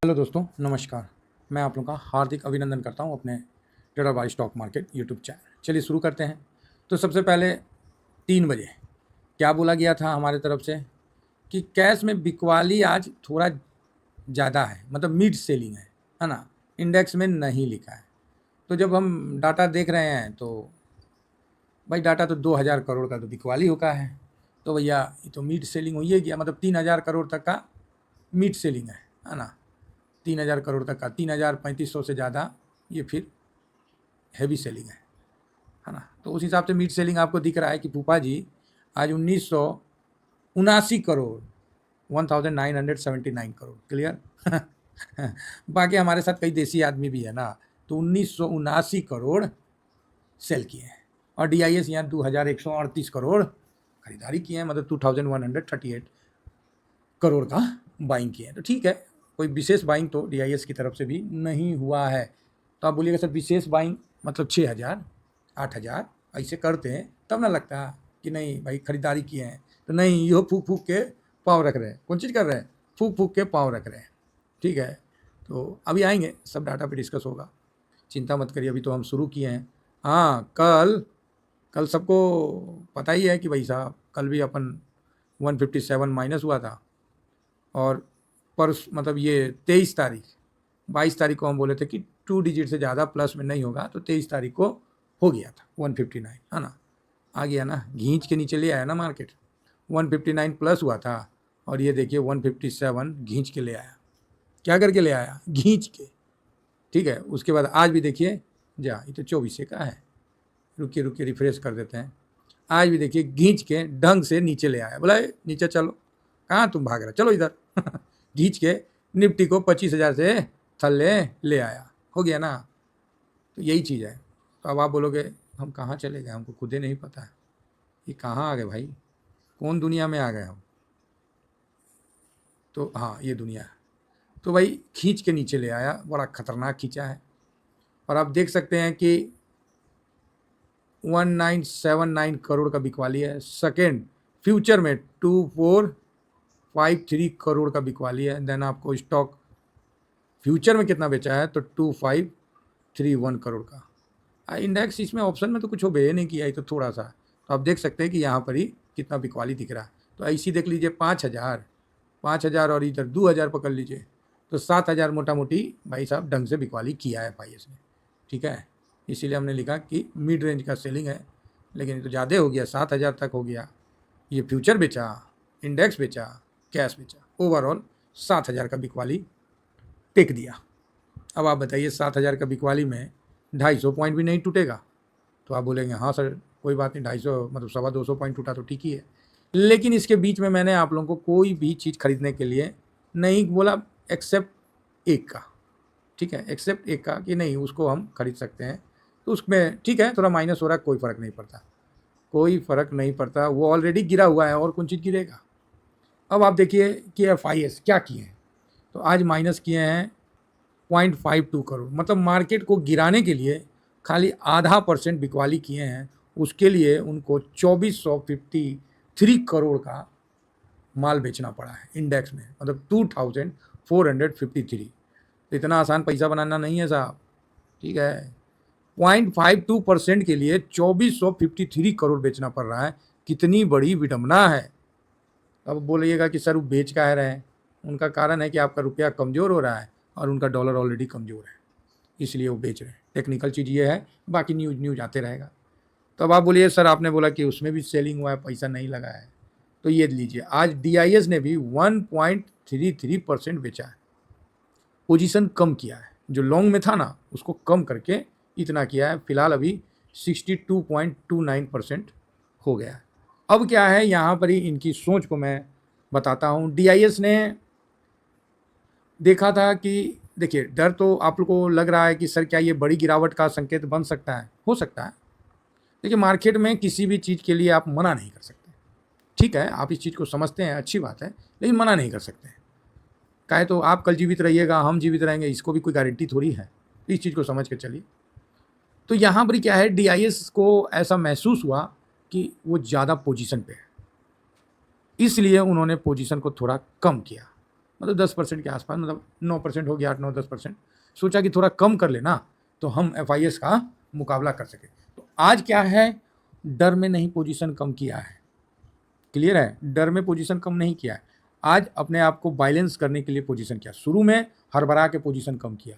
Hello दोस्तों, नमस्कार। मैं आप लोगों का हार्दिक अभिनंदन करता हूं अपने trader by stock market YouTube channel. चलिए शुरू करते हैं। तो सबसे पहले 3 बजे क्या बोला गया था हमारे तरफ से कि कैश में बिकवाली आज थोड़ा ज़्यादा है, मतलब मिड सेलिंग है ना? इंडेक्स में नहीं लिखा है। तो जब हम डाटा देख रहे हैं तो भाई डाटा तो 2000 करोड़ का तो बिकवाली होगा है। तो भैया ये तो मिड सेलिंग हो ही गया, मतलब 3000 करोड़ तक का मिड सेलिंग है ना? 3000 करोड़ तक का 3500 से ज़्यादा ये फिर हैवी सेलिंग है ना? तो उस हिसाब से मिड सेलिंग आपको दिख रहा है कि फूफा जी आज 1979 करोड़ 1979 करोड़ क्लियर। बाकी हमारे साथ कई देसी आदमी भी है ना, तो 1979 करोड़ सेल किए हैं और DIS यहाँ 2138 करोड़ खरीदारी किए हैं, मतलब 2138 करोड़ का बाइंग किए हैं। तो ठीक है, कोई विशेष बाइंग तो DIS की तरफ से भी नहीं हुआ है। तो आप बोलिएगा सर विशेष बाइंग मतलब 6000 8000 ऐसे करते हैं तब ना लगता कि नहीं भाई खरीदारी किए हैं। तो नहीं, यो फूक फूक के पाँव रख रहे हैं। कौन चीज़ कर रहे हैं? फूक फूक के पाँव रख रहे हैं। ठीक है, तो अभी आएंगे, सब डाटा पे डिस्कस होगा, चिंता मत करिए। अभी तो हम शुरू किए हैं। हाँ, कल सबको पता ही है कि भाई साहब कल भी अपन 157 माइनस हुआ था और मतलब ये 23 तारीख 22 तारीख को हम बोले थे कि 2 डिजिट से ज़्यादा प्लस में नहीं होगा, तो 23 तारीख को हो गया था 159 है ना? आ गया ना, घींच के नीचे ले आया ना मार्केट। 159 प्लस हुआ था और ये देखिए 157 घींच के ले आया। क्या करके ले आया? घींच के। ठीक है, उसके बाद आज भी देखिए ये तो 24 का है। रुकिए रिफ्रेश कर देते हैं। आज भी देखिए घींच के ढंग से नीचे ले आया। बोला नीचे चलो, कहाँ तुम भाग रहे, चलो इधर। घींच के निफ्टी को 25,000 से थल्ले ले आया। हो गया ना? तो यही चीज़ है। तो अब आप बोलोगे हम कहाँ चले गए, हमको खुद ही नहीं पता है ये कहाँ आ गए भाई, कौन दुनिया में आ गए हम। तो हाँ, ये दुनिया है। तो भाई खींच के नीचे ले आया, बड़ा खतरनाक खींचा है। और आप देख सकते हैं कि 1979 करोड़ का बिकवाली है। सेकेंड फ्यूचर में 2453 करोड़ का बिकवाली है। देन आपको स्टॉक फ्यूचर में कितना बेचा है तो 2531 करोड़ का। इंडेक्स इसमें ऑप्शन में तो कुछ हो बे नहीं किया है, तो थोड़ा सा तो आप देख सकते हैं कि यहाँ पर ही कितना बिकवाली दिख रहा है। तो ऐसी देख लीजिए 5000 और इधर 2000 पकड़ लीजिए, तो 7000 मोटा मोटी भाई साहब ढंग से बिकवाली किया है FIS ने। ठीक है, इसीलिए हमने लिखा कि मिड रेंज का सेलिंग है, लेकिन ये तो ज़्यादा हो गया, 7000 तक हो गया। ये फ्यूचर बेचा, इंडेक्स बेचा, कैश बेचा, ओवरऑल 7000 का बिकवाली टेक दिया। अब आप बताइए 7000 का बिकवाली में 250 पॉइंट भी नहीं टूटेगा? तो आप बोलेंगे हाँ सर कोई बात नहीं, 250 मतलब 225 पॉइंट टूटा तो ठीक ही है। लेकिन इसके बीच में मैंने आप लोगों को कोई भी चीज़ खरीदने के लिए नहीं बोला एक्सेप्ट एक का। ठीक है, एक्सेप्ट एक का कि नहीं उसको हम खरीद सकते हैं। तो उसमें ठीक है थोड़ा माइनस हो रहा है, कोई फ़र्क नहीं पड़ता, कोई फ़र्क नहीं पड़ता, वो ऑलरेडी गिरा हुआ है और कौन चीज़ गिरेगा। अब आप देखिए कि FIS क्या किए हैं। तो आज माइनस किए हैं 0.52 करोड़, मतलब मार्केट को गिराने के लिए खाली आधा % बिकवाली किए हैं। उसके लिए उनको 2453 करोड़ का माल बेचना पड़ा है इंडेक्स में, मतलब 2453। तो इतना आसान पैसा बनाना नहीं है साहब। ठीक है, 0.52% के लिए 2453 करोड़ बेचना पड़ रहा है। कितनी बड़ी विडंबना है। अब बोलिएगा कि सर वो बेच का रहे हैं, उनका कारण है कि आपका रुपया कमज़ोर हो रहा है और उनका डॉलर ऑलरेडी कमज़ोर है, इसलिए वो बेच रहे हैं। टेक्निकल चीज़ ये है, बाकी न्यूज़ आते रहेगा। तो अब आप बोलिए सर आपने बोला कि उसमें भी सेलिंग हुआ है, पैसा नहीं लगा है। तो ये लीजिए आज DIS ने भी 1.33% बेचा है, पोजीशन कम किया है। जो लॉन्ग में था ना उसको कम करके इतना किया है। फिलहाल अभी 62.29% हो गया है। अब क्या है यहाँ पर ही इनकी सोच को मैं बताता हूँ। DIS ने देखा था कि देखिए डर तो आप लोग को लग रहा है कि सर क्या ये बड़ी गिरावट का संकेत बन सकता है? हो सकता है। देखिए मार्केट में किसी भी चीज़ के लिए आप मना नहीं कर सकते। ठीक है, आप इस चीज़ को समझते हैं, अच्छी बात है, लेकिन मना नहीं कर सकते। काहे तो आप कल जीवित रहिएगा, हम जीवित रहेंगे, इसको भी कोई गारंटी थोड़ी है। इस चीज़ को समझ के चलिए। तो यहाँ पर क्या है, DIS को ऐसा महसूस हुआ कि वो ज़्यादा पोजीशन पे है, इसलिए उन्होंने पोजीशन को थोड़ा कम किया। मतलब 10% के आसपास, मतलब 9% हो गया, 8-9-10%। सोचा कि थोड़ा कम कर लेना तो हम FIS का मुकाबला कर सके। तो आज क्या है, डर में नहीं पोजीशन कम किया है, क्लियर है, डर में पोजीशन कम नहीं किया है, आज अपने आप को बैलेंस करने के लिए पोजीशन किया। शुरू में हड़बड़ा के पोजीशन कम किया,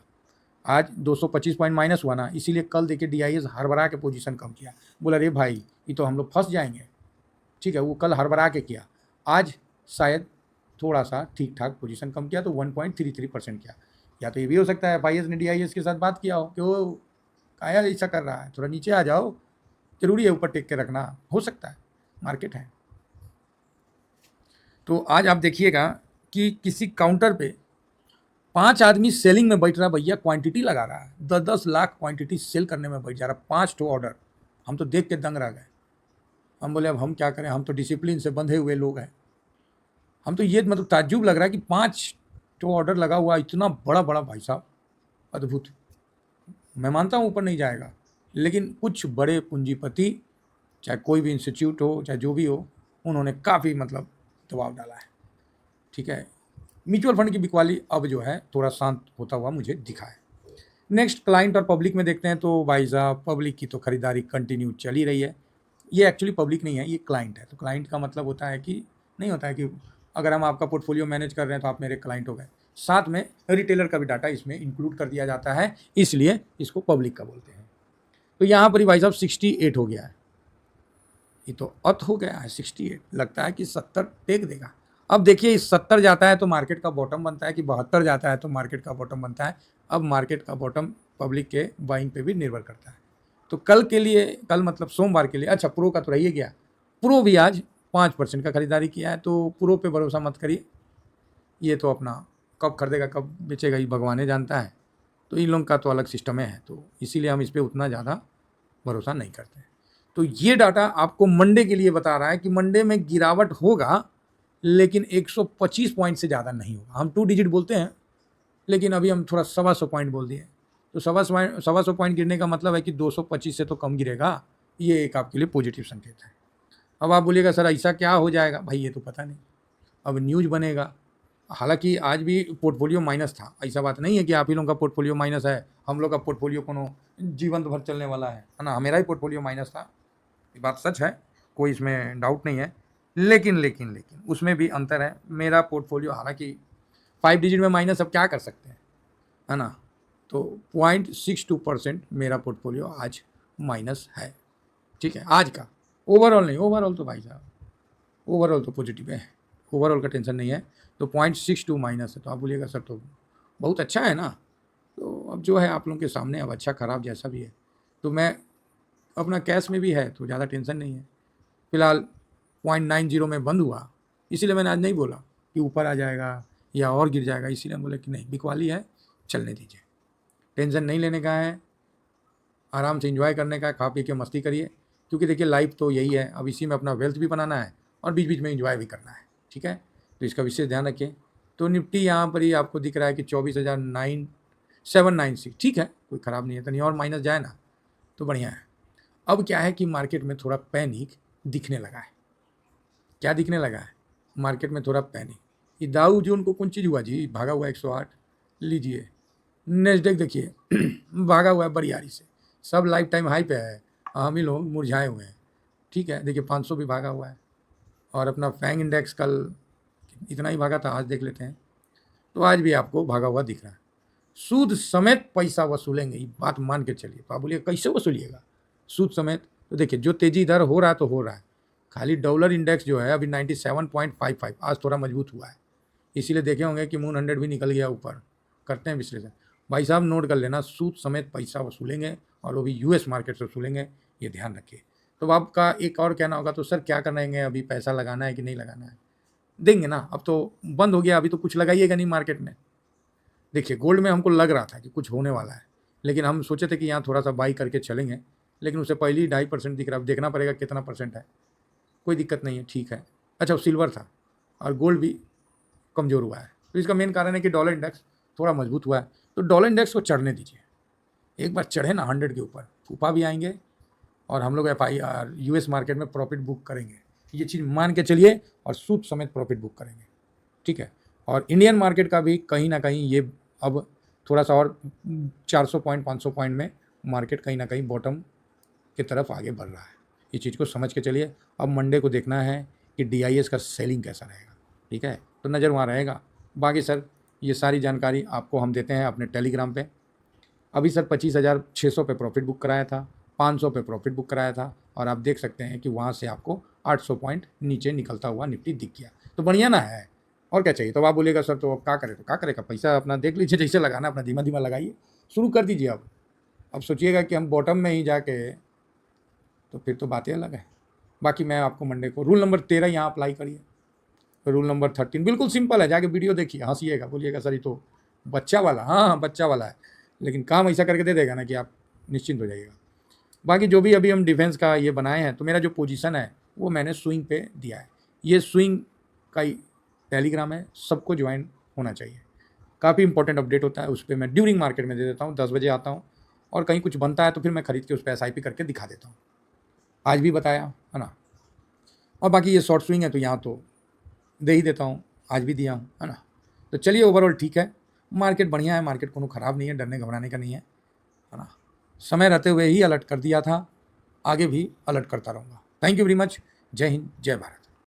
आज 225 पॉइंट माइनस हुआ ना, इसीलिए कल देखिए DIS हड़बड़ा के पोजीशन कम किया, बोला अरे भाई ये तो हम लोग फंस जाएंगे, ठीक है, वो कल हड़बड़ा के किया, आज शायद थोड़ा सा ठीक ठाक पोजीशन कम किया तो 1.33% किया। या तो ये भी हो सकता है FIS ने DIS के साथ बात किया हो कि वो काया ऐसा कर रहा है, थोड़ा नीचे आ जाओ, जरूरी है ऊपर टेक के रखना, हो सकता है, मार्केट है। तो आज आप देखिएगा कि किसी काउंटर पे 5 आदमी सेलिंग में बैठ रहा, भैया क्वांटिटी लगा रहा है, 10-10 लाख क्वांटिटी सेल करने में बैठ जा रहा, 5 ठो ऑर्डर। हम तो देख के दंग रह गए, हम बोले अब हम क्या करें, हम तो डिसिप्लिन से बंधे हुए लोग हैं। हम तो ये मतलब ताज्जुब लग रहा है कि 5 ठो ऑर्डर लगा हुआ, इतना बड़ा बड़ा, भाई साहब अद्भुत। मैं मानता हूँ ऊपर नहीं जाएगा, लेकिन कुछ बड़े पूंजीपति, चाहे कोई भी इंस्टीट्यूट हो, चाहे जो भी हो, उन्होंने काफ़ी मतलब दबाव डाला है, ठीक है। म्यूचुअल फंड की बिकवाली अब जो है थोड़ा शांत होता हुआ मुझे दिखा है। नेक्स्ट क्लाइंट और पब्लिक में देखते हैं, तो भाई साहब पब्लिक की तो खरीदारी कंटिन्यू चल ही रही है। ये एक्चुअली पब्लिक नहीं है, ये क्लाइंट है। तो क्लाइंट का मतलब होता है कि नहीं होता है कि अगर हम आपका पोर्टफोलियो मैनेज कर रहे हैं तो आप मेरे क्लाइंट हो गए, साथ में रिटेलर का भी डाटा इसमें इंक्लूड कर दिया जाता है, इसलिए इसको पब्लिक का बोलते हैं। तो यहाँ पर ही भाई साहब 68 हो गया है, ये तो अत हो गया है 68, लगता है कि 70 टेक देगा। अब देखिए इस 70 जाता है तो मार्केट का बॉटम बनता है कि 72 जाता है तो मार्केट का बॉटम बनता है। अब मार्केट का बॉटम पब्लिक के बाइंग पे भी निर्भर करता है। तो कल के लिए, कल मतलब सोमवार के लिए, अच्छा प्रो का तो रहिए गया, प्रो भी आज 5% का खरीदारी किया है, तो प्रो पे भरोसा मत करिए, ये तो अपना कब खरीदेगा कब बेचेगा ये भगवान ही जानता है। तो इन लोगों का तो अलग सिस्टम है, तो इसीलिए हम इस पर उतना ज़्यादा भरोसा नहीं करते। तो ये डाटा आपको मंडे के लिए बता रहा है कि मंडे में गिरावट होगा, लेकिन 125 पॉइंट से ज़्यादा नहीं होगा। हम 2 डिजिट बोलते हैं, लेकिन अभी हम थोड़ा 125 पॉइंट बोल दिए, तो 125 पॉइंट गिरने का मतलब है कि 225 से तो कम गिरेगा, ये एक आपके लिए पॉजिटिव संकेत है। अब आप बोलिएगा सर ऐसा क्या हो जाएगा, भाई ये तो पता नहीं, अब न्यूज़ बनेगा। हालांकि आज भी पोर्टफोलियो माइनस था, ऐसा बात नहीं है कि आप ही लोगों का पोर्टफोलियो माइनस है, हम लोग का पोर्टफोलियो कोनो जीवन भर चलने वाला है ना, मेरा ही पोर्टफोलियो माइनस था, ये बात सच है, कोई इसमें डाउट नहीं है। लेकिन उसमें भी अंतर है, मेरा पोर्टफोलियो हालांकि 5 डिजिट में माइनस, अब क्या कर सकते हैं, है ना। तो 0.62% मेरा पोर्टफोलियो आज माइनस है, ठीक है, आज का, ओवरऑल नहीं, ओवरऑल तो भाई साहब, ओवरऑल तो पॉजिटिव है, ओवरऑल का टेंशन नहीं है। तो 0.62 माइनस है, तो आप बोलिएगा सर तो बहुत अच्छा है ना। तो अब जो है आप लोगों के सामने, अब अच्छा खराब जैसा भी है, तो मैं अपना कैश में भी है तो ज़्यादा टेंशन नहीं है। फिलहाल 0.90 में बंद हुआ, इसीलिए मैंने आज नहीं बोला कि ऊपर आ जाएगा या और गिर जाएगा, इसीलिए बोले कि नहीं बिकवाली है, चलने दीजिए, टेंशन नहीं लेने का है, आराम से एंजॉय करने का है, खा पी के मस्ती करिए, क्योंकि देखिए लाइफ तो यही है, अब इसी में अपना वेल्थ भी बनाना है और बीच बीच में एंजॉय भी करना है, ठीक है। तो इसका विशेष ध्यान रखें। तो निफ्टी यहाँ पर ही आपको दिख रहा है कि 24,796, ठीक है, कोई ख़राब नहीं है, तो नहीं और माइनस जाए ना तो बढ़िया है। अब क्या है कि मार्केट में थोड़ा पैनिक दिखने लगा है। क्या दिखने लगा है मार्केट में, थोड़ा पैनिक। ये दाऊ जो उनको कौन चीज़ हुआ जी, भागा हुआ 108, लीजिए नेस्डेक देखिए भागा हुआ है बरियारी से, सब लाइफ टाइम हाई पे है, हम ही लोग मुरझाए हुए हैं, ठीक है। देखिए 500 भी भागा हुआ है, और अपना फैंग इंडेक्स कल इतना ही भागा था, आज देख लेते हैं, तो आज भी आपको भागा हुआ दिख रहा है। सूद समेत पैसा वसूलेंगे, ये बात मान के चलिए। तो आप बोलिए कैसे वसूलिएगा सूद समेत, तो देखिए जो तेजी इधर हो रहा है तो हो रहा है, खाली डॉलर इंडेक्स जो है अभी 97.55 आज थोड़ा मजबूत हुआ है, इसीलिए देखे होंगे कि मून 100 भी निकल गया ऊपर। करते हैं विश्लेषण, भाई साहब नोट कर लेना, सूद समेत पैसा वसूलेंगे और वो भी US मार्केट से वसूलेंगे, ये ध्यान रखिए। तो आपका एक और कहना होगा तो सर क्या करेंगे, अभी पैसा लगाना है कि नहीं लगाना है, देंगे ना, अब तो बंद हो गया, अभी तो कुछ लगाइएगा नहीं मार्केट में। देखिए गोल्ड में हमको लग रहा था कि कुछ होने वाला है, लेकिन हम सोचे थे कि यहाँ थोड़ा सा बाई करके चलेंगे, लेकिन उससे पहले ही 2.5% दिख रहा है, अब देखना पड़ेगा कितना परसेंट है, कोई दिक्कत नहीं है, ठीक है। अच्छा वो सिल्वर था और गोल्ड भी कमज़ोर हुआ है, तो इसका मेन कारण है कि डॉलर इंडेक्स थोड़ा मजबूत हुआ है, तो डॉलर इंडेक्स को चढ़ने दीजिए, एक बार चढ़े ना 100 के ऊपर, फूफा भी आएंगे और हम लोग FIR US मार्केट में प्रॉफिट बुक करेंगे, ये चीज़ मान के चलिए, और सूद समेत प्रॉफिट बुक करेंगे, ठीक है। और इंडियन मार्केट का भी कहीं ना कहीं ये अब थोड़ा सा और 400 पॉइंट 500 पॉइंट में मार्केट कहीं ना कहीं बॉटम की तरफ आगे बढ़ रहा है। ये चीज़ को समझ के चलिए। अब मंडे को देखना है कि DIS का सेलिंग कैसा रहेगा, ठीक है, तो नज़र वहाँ रहेगा। बाकी सर ये सारी जानकारी आपको हम देते हैं अपने टेलीग्राम पे। अभी सर 25,600 पे प्रॉफिट बुक कराया था, 500 पे प्रॉफिट बुक कराया था, और आप देख सकते हैं कि वहाँ से आपको 800 पॉइंट नीचे निकलता हुआ निफ्टी दिख गया। तो बढ़िया ना है, और क्या चाहिए। तो आप बोलिएगा सर तो अब क्या करें, तो क्या करेगा, पैसा अपना देख लीजिए, जैसे लगाना अपना धीमा धीमा लगाइए, शुरू कर दीजिए। अब सोचिएगा कि हम बॉटम में ही जाके, तो फिर तो बातें अलग है। बाकी मैं आपको मंडे को रूल नंबर 13 यहाँ अप्लाई करिए। रूल नंबर 13 बिल्कुल सिंपल है, जाके वीडियो देखिए, हंसिएगा, बोलिएगा सर ये तो बच्चा वाला, हाँ हाँ बच्चा वाला है, लेकिन काम ऐसा करके दे देगा ना कि आप निश्चिंत हो जाइएगा। बाकी जो भी अभी हम डिफेंस का ये बनाए हैं, तो मेरा जो पोजीशन है वो मैंने स्विंग पे दिया है। ये स्विंग का ही टेलीग्राम है, सबको ज्वाइन होना चाहिए। काफ़ी इंपॉर्टेंट अपडेट होता है, उस पर मैं ड्यूरिंग मार्केट में दे देता हूँ, 10 बजे आता हूँ, और कहीं कुछ बनता है तो फिर मैं खरीद के उस पर SIP करके दिखा देता हूँ। आज भी बताया है ना। और बाकी ये शॉर्ट स्विंग है तो यहाँ तो दे ही देता हूँ, आज भी दिया हूँ, है ना। तो चलिए ओवरऑल ठीक है, मार्केट बढ़िया है, मार्केट कोनो ख़राब नहीं है, डरने घबराने का नहीं है ना। समय रहते हुए ही अलर्ट कर दिया था, आगे भी अलर्ट करता रहूँगा। Thank you very much. जय हिंद, जय भारत।